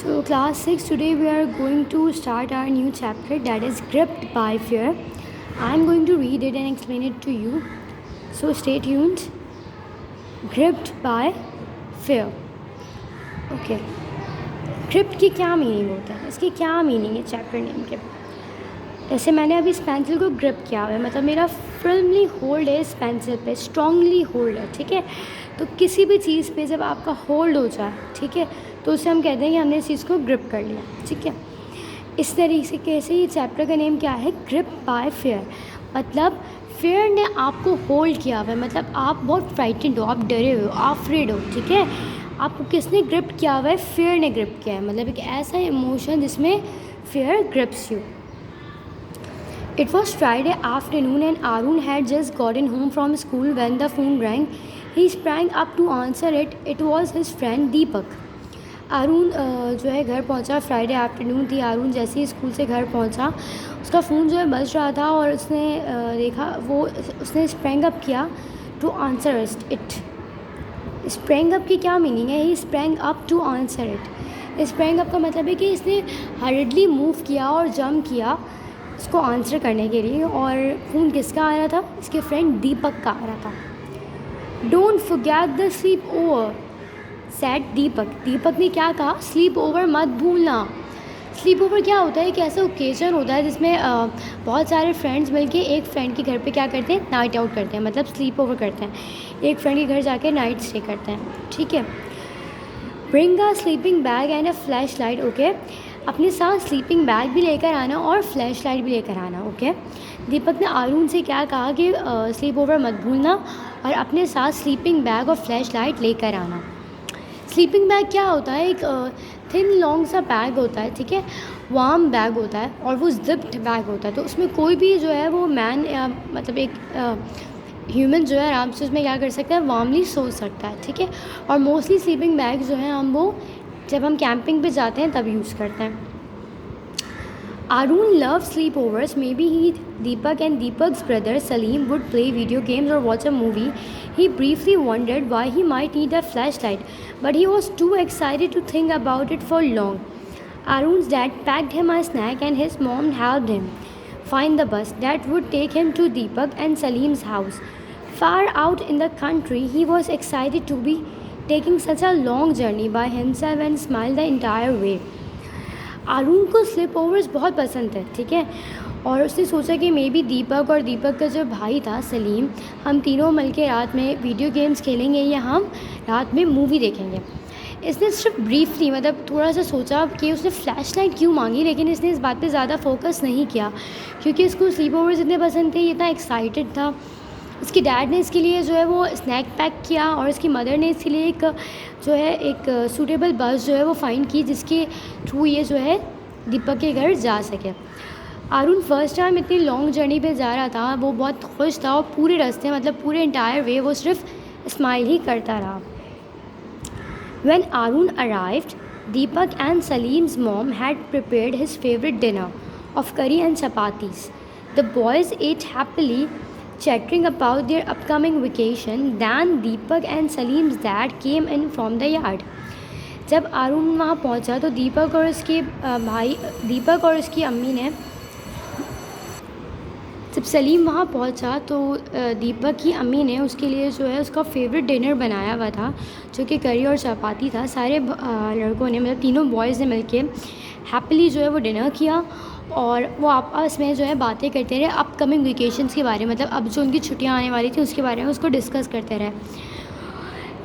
So class 6, today we are going to start our new chapter, that is Gripped by Fear. I am going to read it and explain it to you. So stay tuned. Gripped by Fear. Okay. Gripped की क्या meaning होता है, इसकी क्या meaning है chapter name के। जैसे मैंने अभी इस पेंसिल को ग्रिप किया हुआ है, मतलब मेरा फर्मली होल्ड है इस पेंसिल पे, स्ट्रांगली होल्ड है, ठीक है। तो किसी भी चीज़ पे जब आपका होल्ड हो जाए, ठीक है, तो उसे हम कहते हैं कि हमने इस चीज़ को ग्रिप कर लिया, ठीक है। इस तरीके से ये चैप्टर का नेम क्या है, ग्रिप बाय फेयर। मतलब फेयर ने आपको होल्ड किया हुआ है, मतलब आप बहुत फ्राइटेंड हो, आप डरे हुए हो, आप अफ्रेड हो, ठीक है। आपको किसने ग्रिप किया हुआ है, फेयर ने ग्रिप किया है, मतलब एक ऐसा इमोशन जिसमें fear grips you. It was Friday afternoon and Arun had just gotten home from school when the phone rang. He sprang up to answer it. It was his friend Deepak. Arun जो है घर पहुंचा, Friday afternoon थी। अरुण जैसे ही school से घर पहुंचा, उसका फ़ोन जो है बज रहा था और उसने देखा, उसने स्प्रैंग अप किया to answer it. Sprang up की क्या मीनिंग है, he sprang up to answer it. Sprang up का मतलब है कि इसने हर्डली मूव किया और जंप किया इसको आंसर करने के लिए। और फ़ोन किसका आ रहा था, इसके फ्रेंड दीपक का आ रहा था। Don't forget the sleep over said Deepak. Deepak ने क्या कहा, स्लीप ओवर मत भूलना। स्लीप ओवर क्या होता है, एक ऐसा ओकेजन होता है जिसमें बहुत सारे फ्रेंड्स मिलके एक फ्रेंड के घर पे क्या करते हैं, नाइट आउट करते हैं, मतलब स्लीप ओवर करते हैं, एक फ्रेंड के घर जाके नाइट स्टे करते हैं, ठीक है। Bring a sleeping bag and a flash light, okay. अपने साथ स्लीपिंग बैग भी लेकर आना और फ्लैश लाइट भी लेकर आना, ओके। दीपक ने अरुण से क्या कहा कि स्लीप ओवर मत भूलना और अपने साथ स्लीपिंग बैग और फ्लैश लाइट लेकर आना। स्लीपिंग बैग क्या होता है, एक थिन लॉन्ग सा बैग होता है, ठीक है, वार्म बैग होता है और वो जिप्ड बैग होता है। तो उसमें कोई भी जो है वो मैन या मतलब एक ह्यूमन जो है आराम से उसमें क्या कर सकता है, वार्मली सो सकता है, ठीक है। और मोस्टली स्लीपिंग बैग जो है हम वो जब हम कैंपिंग पे जाते हैं तब यूज़ करते हैं। Arun loved sleepovers. Maybe Deepak and Deepak's brother Salim would play video games or watch a movie. He briefly wondered why he might need a flashlight, but he was too excited to think about it for long. Arun's dad packed him a snack and his mom helped him find the bus that would take him to Deepak and Salim's house. Far out in the country, he was excited to be taking such a long journey by himself and smiled the entire way. Arun को slip overs बहुत पसंद है, ठीक है, और उसने सोचा कि मे बी दीपक और दीपक का जो भाई था सलीम, हम तीनों मिलके रात में वीडियो गेम्स खेलेंगे या हम रात में मूवी देखेंगे। इसने सिर्फ ब्रीफली मतलब थोड़ा सा सोचा कि उसने फ्लैश लाइट क्यों मांगी, लेकिन इसने इस बात पे ज़्यादा फोकस नहीं किया क्योंकि इसको स्लीप ओवर्स इतने पसंद थे, ये इतना एक्साइटेड था। इसके डैड ने इसके लिए जो है वो स्नैक पैक किया और इसकी मदर ने इसके लिए एक जो है एक सूटेबल बस जो है वो फाइंड की जिसके थ्रू ये जो है दीपक के घर जा सके। अरुण फर्स्ट टाइम इतनी लॉन्ग जर्नी पे जा रहा था, वो बहुत खुश था और पूरे रास्ते मतलब पूरे इंटायर वे वो सिर्फ स्माइल ही करता रहा। When Arun arrived, Deepak and Salim's mom had prepared his favorite dinner of curry and chapatis. The boys ate happily, chattering about their upcoming vacation. Then Deepak and Salim's dad came in from the yard. जब अरुण वहाँ पहुँचा तो दीपक और उसकी अम्मी ने जब सलीम वहाँ पहुँचा तो दीपक की अम्मी ने उसके लिए जो है उसका फेवरेट डिनर बनाया हुआ था जो कि करी और चपाती था। सारे लड़कों ने मतलब तीनों बॉयज़ ने मिलके हैप्पीली जो है वो डिनर किया और वो आपस में जो है बातें करते रहे अपकमिंग वेकेशंस के बारे में, मतलब अब जो उनकी छुट्टियां आने वाली थी उसके बारे में उसको डिस्कस करते रहे।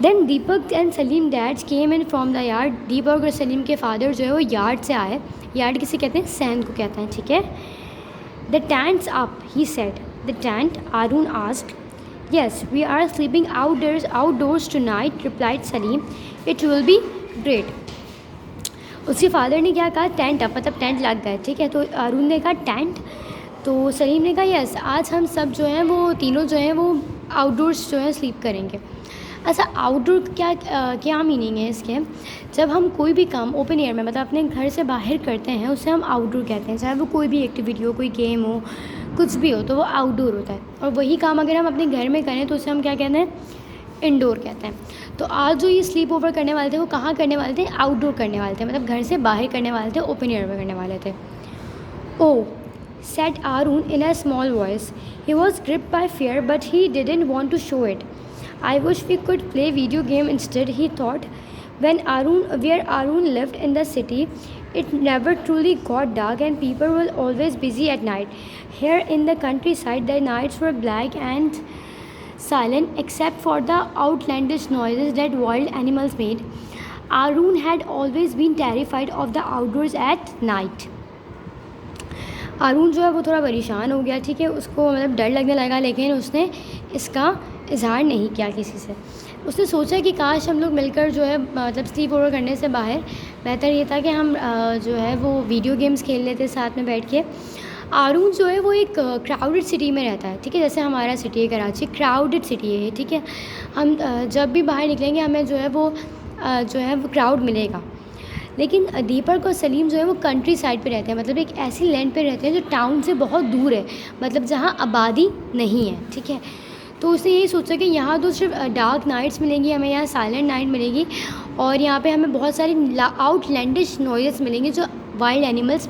Then Deepak and Salim dads came in from the yard. Deepak और सलीम के फादर जो है वो यार्ड से आए। यार्ड किसे कहते हैं, सैन को कहते हैं, ठीक है। The tent's up, he said. The tent, Arun asked. Yes, we are sleeping outdoors tonight, replied Salim. It will be great. उसके फादर ने क्या कहा, टेंट अप, मतलब टेंट लग गए, ठीक है। तो अरुण ने कहा टेंट, तो सलीम ने कहा यस, आज हम सब जो हैं वो तीनों जो हैं वो आउटडोर्स जो है स्लीप करेंगे। अच्छा, आउटडोर क्या मीनिंग है इसके, जब हम कोई भी काम ओपन एयर में मतलब अपने घर से बाहर करते हैं उसे हम आउटडोर कहते हैं। चाहे वो कोई भी एक्टिविटी हो, कोई गेम हो, कुछ भी हो, तो वो आउटडोर होता है। और वही काम अगर हम अपने घर में करें तो उसे हम क्या कहते हैं, इंडोर कहते हैं। तो आज जो ये स्लीप ओवर करने वाले थे वो कहाँ करने वाले थे, आउटडोर करने वाले थे, मतलब घर से बाहर करने वाले थे, ओपन एयर में करने वाले थे। ओ said Arun in a small voice. He was gripped by fear, but he didn't want to show it. I wish we could play video game instead, he thought. Where Arun lived in the city, it never truly got dark and people were always busy at night. Here in the countryside, the nights were black and silent except for the outlandish noises that wild animals made. Arun had always been terrified of the outdoors at night. Arun जो है वो थोड़ा परेशान हो गया, ठीक है, उसको मतलब डर लगने लगा, लेकिन उसने इसका इजहार नहीं किया किसी से। उसने सोचा कि काश हम लोग मिलकर जो है मतलब स्लीप ओवर करने से बाहर बेहतर ये था कि हम जो है वो वीडियो गेम्स खेल लेते साथ में बैठ के। अरुण जो है वो एक क्राउडेड सिटी में रहता है, ठीक है, जैसे हमारा सिटी है कराची, क्राउडेड सिटी है, ठीक है। हम जब भी बाहर निकलेंगे हमें जो है वो क्राउड मिलेगा। लेकिन दीपक और सलीम जो है वो कंट्री साइड पे रहते हैं, मतलब एक ऐसी लैंड पे रहते हैं जो टाउन से बहुत दूर है, मतलब जहाँ आबादी नहीं है, ठीक है। तो उसने यही सोचा कि यहाँ तो सिर्फ डार्क नाइट्स मिलेंगी हमें, यहाँ साइलेंट नाइट मिलेगी और यहाँ पे हमें बहुत सारी आउटलैंडिश नॉइज़ मिलेंगे जो वाइल्ड एनिमल्स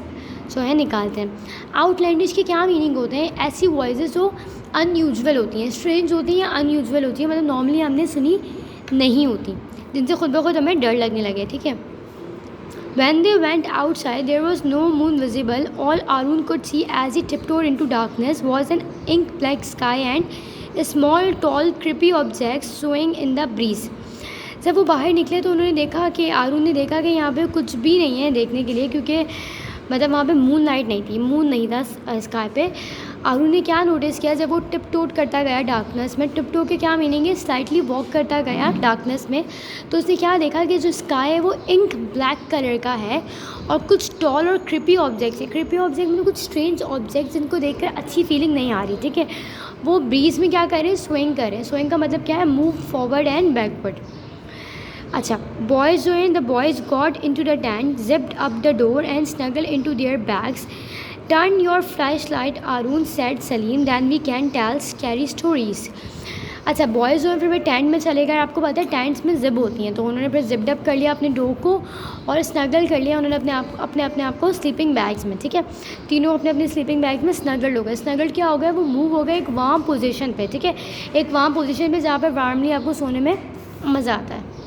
जो है निकालते हैं। आउटलैंडिश के क्या मीनिंग होते हैं, ऐसी वॉइसेस जो अनयूजुअल होती हैं, स्ट्रेंज होती हैं या अनयूजुअल होती हैं, मतलब नॉर्मली हमने सुनी नहीं होती, जिनसे खुद ब खुद हमें डर लगने लगे, ठीक है। When they went outside, there was no moon visible. All Arun could see as he tiptoed into darkness was an ink-black sky and small, tall, creepy objects swaying in the breeze. जब वो बाहर निकले तो उन्होंने देखा कि अरुण ने देखा कि यहाँ पे कुछ भी नहीं है देखने के लिए, क्योंकि मतलब वहाँ पे मून लाइट नहीं थी, मून नहीं था स्काई पे। अरुण ने क्या नोटिस किया, जब वो टिप टोट करता गया डार्कनेस में, टिप टो के क्या मीनिंग है, स्लाइटली वॉक करता गया डार्कनेस में, तो उसने क्या देखा कि जो स्काई है वो इंक ब्लैक कलर का है और कुछ टॉल और क्रिपी ऑब्जेक्ट्स है। क्रिपी ऑब्जेक्ट में कुछ स्ट्रेंज ऑब्जेक्ट्स जिनको देखकर अच्छी फीलिंग नहीं आ रही, ठीक है। वो ब्रीज में क्या कर रहे हैं, स्विंग कर रहे हैं। स्विंग का मतलब क्या है, मूव फॉरवर्ड एंड बैकवर्ड। अच्छा, बॉयज़ जो हैं, the boys got into the tent, zipped up the door and snuggled into their bags. Turn your flashlight, Arun said Salim, then we can tell scary stories. अच्छा, boys जो है फिर वे tent में चले गए। आपको पता है टेंट्स में जिप होती हैं, तो उन्होंने फिर जिप्ड अप कर लिया अपने डोर को और स्नगल कर लिया उन्होंने अपने आप को स्लीपिंग बैग्स में, ठीक है। तीनों अपने अपने स्लीपिंग बैग में स्नगल्ड हो गए। स्नगल्ड क्या हो गया, वो मूव हो गए एक वार्म पोजीशन पे, ठीक है, एक वार्म पोजीशन पे जहाँ पर वार्मली आपको सोने में मज़ा आता है।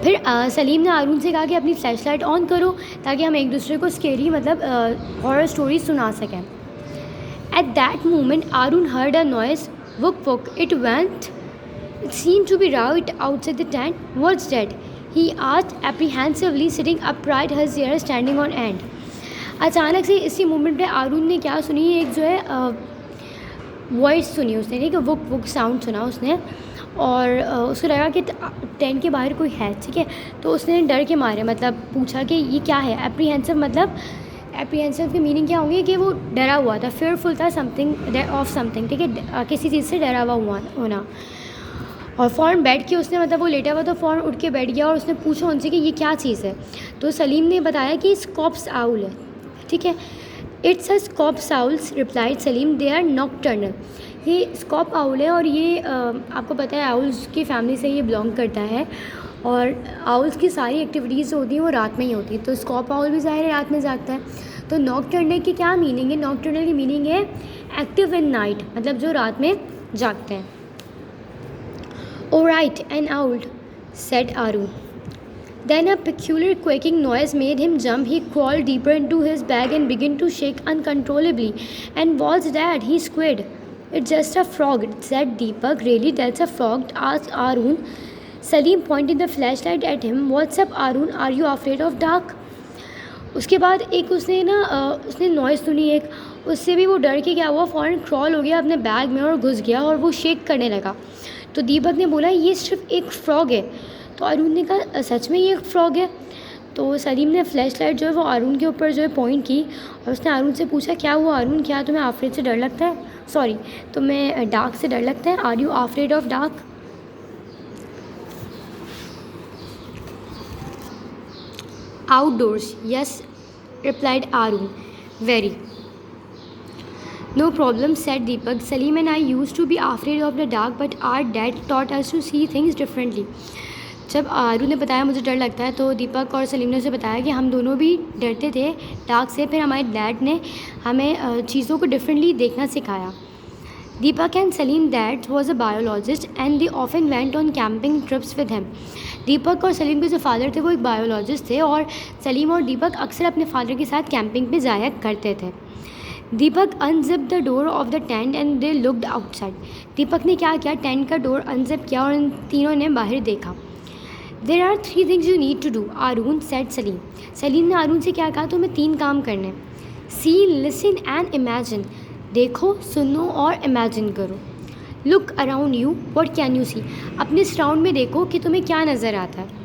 फिर सलीम ने अरुण से कहा कि अपनी फ्लैश लाइट ऑन करो ताकि हम एक दूसरे को स्केरी मतलब हॉरर स्टोरी सुना सकें। At that moment Arun heard a noise, Wook Wook, it seemed to be right outside the tent. What's that? He asked apprehensively, sitting upright, his hair standing on end. अचानक से इसी moment पे अरुण ने क्या सुनी, एक जो है वॉइस सुनी उसने, ठीक है, वुक वुक साउंड सुना उसने और उसको लगा कि टेंट के बाहर कोई है, ठीक है। तो उसने डर के मारे मतलब पूछा कि ये क्या है। एप्रीहेंसिव मतलब एप्रीहेंसिव की मीनिंग क्या होंगी कि वो डरा हुआ था, फेयरफुल था समथिंग ऑफ समथिंग, ठीक है, किसी चीज़ से डरा हुआ होना। और फ़ौरन बैठ के उसने मतलब वो लेटा हुआ तो फ़ौरन उठ के बैठ गया और उसने पूछा उनसे कि ये क्या चीज़ है। तो सलीम ने बताया कि स्कॉप्स आउल है, ठीक है। It's a scops owls, replied Salim, they are nocturnal. ये स्कॉप आउल है और ये आपको पता है आउल्स की फैमिली से ये बिलोंग करता है और आउल्स की सारी एक्टिविटीज़ होती हैं वो रात में ही होती है। तो स्कॉप आउल भी ज़ाहिर है रात में जागता है। तो नॉकटर्नल की क्या मीनिंग है, नॉकटर्नल की मीनिंग है एक्टिव इन नाइट, मतलब जो रात में जागते हैं। Oh right, an owl, said Aru. Then a peculiar quaking noise made him jump. He crawled deeper into his bag and began to shake uncontrollably. And what's that? He squealed. It's just a frog, said Deepak. Really, that's a frog? Asked Arun. Salim pointed the flashlight at him. What's up, Arun? Are you afraid of dark? उसके बाद एक उसने noise सुनी एक, उससे भी वो डर के क्या हुआ, फ़ौरन क्रॉल हो गया अपने बैग में और घुस गया और वो शेक करने लगा। तो दीपक ने बोला ये सिर्फ एक फ्रॉग है। तो अरुण ने कहा सच में ये एक फ्रॉग है। तो सलीम ने फ्लैश लाइट जो है वो अरुण के ऊपर जो है पॉइंट की और उसने अरुण से पूछा क्या हुआ अरुण, क्या तुम्हें आफ्रेड से डर लगता है, सॉरी तुम्हें डार्क से डर लगता है, are you afraid of dark? Outdoors, yes, replied Arun. Very. No problem, said Deepak. Salim and I used to be afraid of the dark, but our dad taught us to see things differently. जब आरू ने बताया मुझे डर लगता है, तो दीपक और सलीम ने उसे बताया कि हम दोनों भी डरते थे डार्क से। फिर हमारे डैड ने हमें चीज़ों को डिफरेंटली देखना सिखाया। Deepak and Salim dad was a biologist and they often went on camping trips with him. दीपक और सलीम के जो फादर थे वो एक बायोलॉजिस्ट थे, और सलीम और दीपक अक्सर अपने फादर के साथ कैंपिंग पे जाया करते थे। Deepak unzip the door of the tent and they looked outside. Deepak ने क्या किया, टेंट का डोर अनजिप किया और इन तीनों ने बाहर देखा। There are 3 things you need to do, Aarun said Salim. Salim ने आरून से क्या कहा, तुम्हें 3 काम करने। See, listen and imagine. देखो, सुनो और इमेजिन करो। Look around you, what can you see. अपने सराउंड में देखो कि तुम्हें क्या नज़र आता है।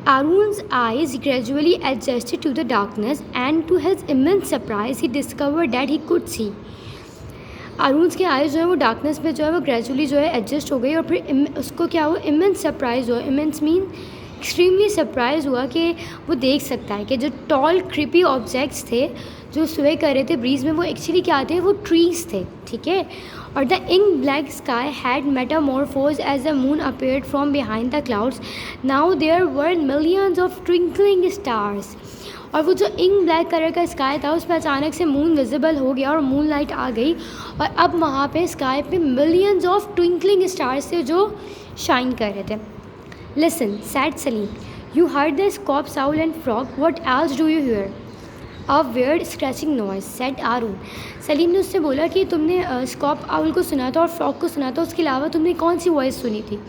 Arun's eyes gradually adjusted to the darkness, and to his immense surprise, he discovered that he could see. आरून के आइज़ जो है वो डार्कनेस में जो है वो ग्रेजुअली जो है एडजस्ट हो गई, और फिर उसको क्या हुआ, इमेंस सरप्राइज़ हुआ। इमेंस मीन एक्सट्रीमली सरप्राइज़ हुआ कि वो देख सकता है कि जो टॉल क्रिपी ऑब्जेक्ट्स थे जो स्वे कर रहे थे ब्रीज में, वो एक्चुअली क्या थे, वो ट्रीज थे, ठीक है। और the ink black sky had metamorphosed as the moon appeared from behind the clouds. Now there were millions of twinkling stars. और वो जो इंक ब्लैक कलर का स्काई था उसमें अचानक से मून विजिबल हो गया और मून लाइट आ गई, और अब वहाँ पे स्काई पे मिलियंस ऑफ ट्विंकलिंग स्टार्स थे जो शाइन कर रहे थे। Listen, said Salim, you heard the scops owl and frog, what else do you hear. A weird scratching noise, said Aarun. Salim ने उससे बोला कि तुमने स्कॉप आउल को सुना था और फ्रॉग को सुना था, उसके अलावा तुमने कौन सी वॉइस सुनी थी।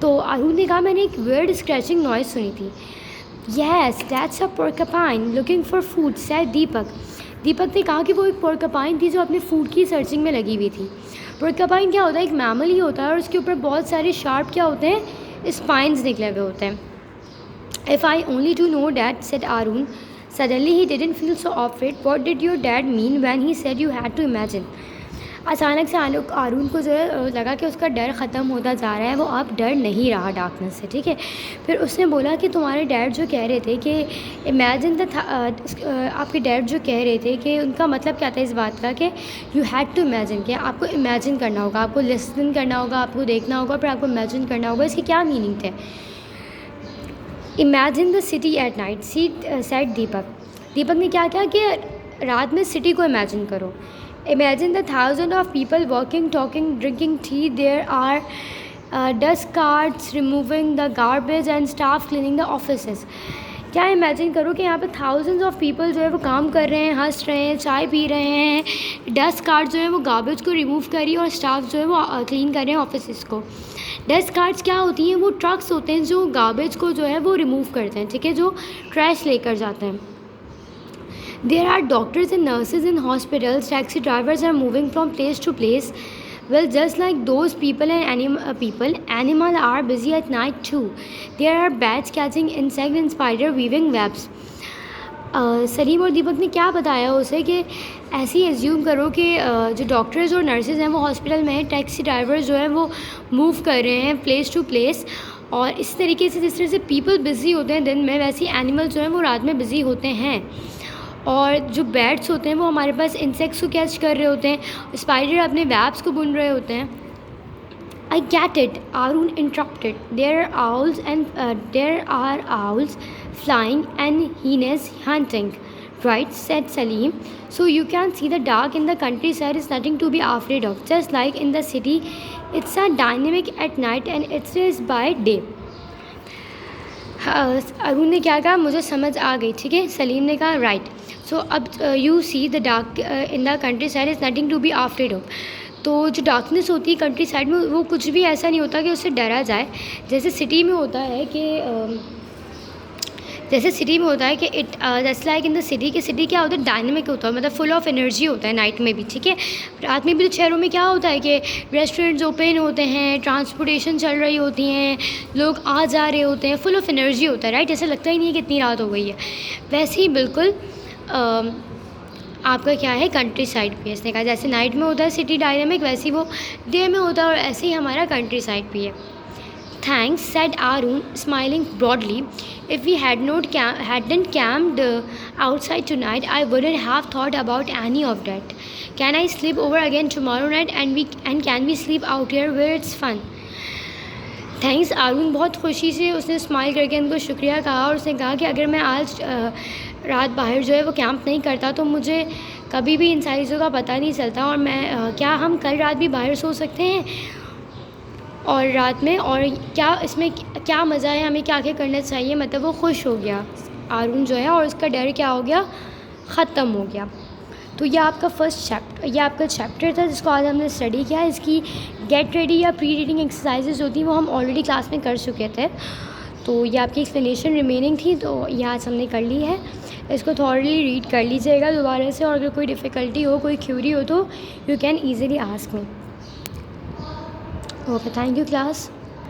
तो आरून ने कहा, मैंने एक वियर्ड स्क्रैचिंग नॉइज सुनी थी। Yes, that's a porcupine looking for food, said Deepak. Deepak ने कहा कि वो एक पोर्कपाइन थी जो अपने फूड की सर्चिंग में लगी हुई थी। पोर्कपाइन क्या होता है, एक मैमल ही होता है, और उसके ऊपर बहुत सारे शार्प क्या होते हैं, स्पाइन्स निकले हुए होते हैं। If I only to know that, said Aarun. Suddenly he didn't feel so afraid. What did your dad mean when he said you had to imagine? अचानक से आरून को जो है लगा कि उसका डर ख़त्म होता जा रहा है, वो अब डर नहीं रहा डार्कनेस से, ठीक है। फिर उसने बोला कि तुम्हारे डैड जो कह रहे थे कि इमेजिन द, आपके डैड जो कह रहे थे कि उनका मतलब क्या था इस बात का कि यू हैड टू इमेजिन, कि आपको इमेजिन करना होगा, आपको लिसन करना होगा, आपको देखना होगा, फिर आपको इमेजिन करना होगा। इसके क्या मीनिंग थे। Imagine the city at night, said Deepak. Deepak ने क्या किया कि रात में सिटी को इमेजिन करो। Imagine the thousand of people working, talking, drinking tea, there are dust carts removing the garbage and staff cleaning the offices. क्या इमेजिन करो कि यहाँ पे थाउजेंड्स ऑफ पीपल जो है वो काम कर रहे हैं, हंस रहे हैं, चाय पी रहे हैं, डस्ट कार्ट जो है वो गार्बेज को रिमूव कर रही है, और स्टाफ जो है वो क्लीन कर रहे हैं ऑफिसेस को। डस्ट कार्ट्स क्या होती हैं, वो ट्रक्स होते हैं जो गार्बेज को जो है वो रिमूव करते हैं, ठीक है, जो ट्रैश लेकर जाते हैं। There are doctors and nurses in hospitals, taxi drivers are moving from place to place. Well, just like those people and animals are busy at night too. There are bats catching insects and spider weaving webs. Salim और दीपक ने क्या बताया उसे कि ऐसे ही assume करो कि जो डॉक्टर्स और नर्सेज हैं वो हॉस्पिटल में हैं, टैक्सी ड्राइवर्स जो हैं वो मूव कर रहे हैं प्लेस टू प्लेस, और इस तरीके से जिस तरह से पीपल बिज़ी होते हैं दिन में, वैसे ही एनिमल्स जो हैं वो रात में बिज़ी होते हैं। और जो बैट्स होते हैं वो हमारे पास इंसेक्ट्स को कैच कर रहे होते हैं, स्पाइडर अपने वेब्स को बुन रहे होते हैं। I get it, Arun interrupted. There are owls flying and hyenas hunting, right? Said Salim. So you can see the dark in the countryside is nothing to be afraid of. Just like in the city, it's a dynamic at night and it is by day. Arun ने क्या कहा, मुझे समझ आ गई, ठीक है। सलीम ने कहा राइट। सो अब you see the dark in the countryside is nothing to be afraid of. तो जो डार्कनेस होती है कंट्री साइड में वो कुछ भी ऐसा नहीं होता कि उससे डरा जाए। जैसे सिटी में होता है कि it just like in the city, कि सिटी क्या होता है, डायनेमिक होता है, मतलब फुल ऑफ एनर्जी होता है नाइट में भी, ठीक है। रात में भी तो शहरों में क्या होता है कि रेस्टोरेंट्स ओपन होते हैं, ट्रांसपोर्टेशन चल रही होती हैं, लोग आ जा रहे होते हैं, फुल ऑफ एनर्जी होता है, राइट। जैसे लगता ही नहीं है कि इतनी रात हो गई है। वैसे ही बिल्कुल आपका क्या है कंट्री साइड भी, इसने कहा जैसे नाइट में होता है सिटी डायनेमिक, वैसे ही वो डे में होता है, और ऐसे ही हमारा कंट्री साइड भी है। Thanks, said Arun, smiling broadly. If we hadn't camped outside tonight, I wouldn't have thought about any of that. Can I sleep over again tomorrow night? And can we sleep out here where it's fun? Thanks Aarun बहुत खुशी से उसने smile करके उनको शुक्रिया कहा और उसने कहा कि अगर मैं आज रात बाहर जो है वो कैंप नहीं करता तो मुझे कभी भी इन सारी चीज़ों का पता नहीं चलता और मैं क्या हम कल रात भी बाहर सो सकते हैं और रात में, और क्या इसमें क्या मज़ा है, हमें क्या क्या करना चाहिए। मतलब वो खुश हो गया आरून जो है और उसका डर क्या हो गया, ख़त्म हो गया। तो ये आपका ये आपका चैप्टर था जिसको आज हमने स्टडी किया। इसकी गेट रेडी या प्री रीडिंग एक्सरसाइजेज होती हैं वो हम ऑलरेडी क्लास में कर चुके थे, तो ये आपकी एक्सप्लेनेशन रिमेनिंग थी, तो ये आज हमने कर ली है। इसको थॉरली रीड कर लीजिएगा दोबारा से, और अगर कोई डिफ़िकल्टी हो, कोई क्यूरी हो तो you can easily ask me. Okay, thank you class.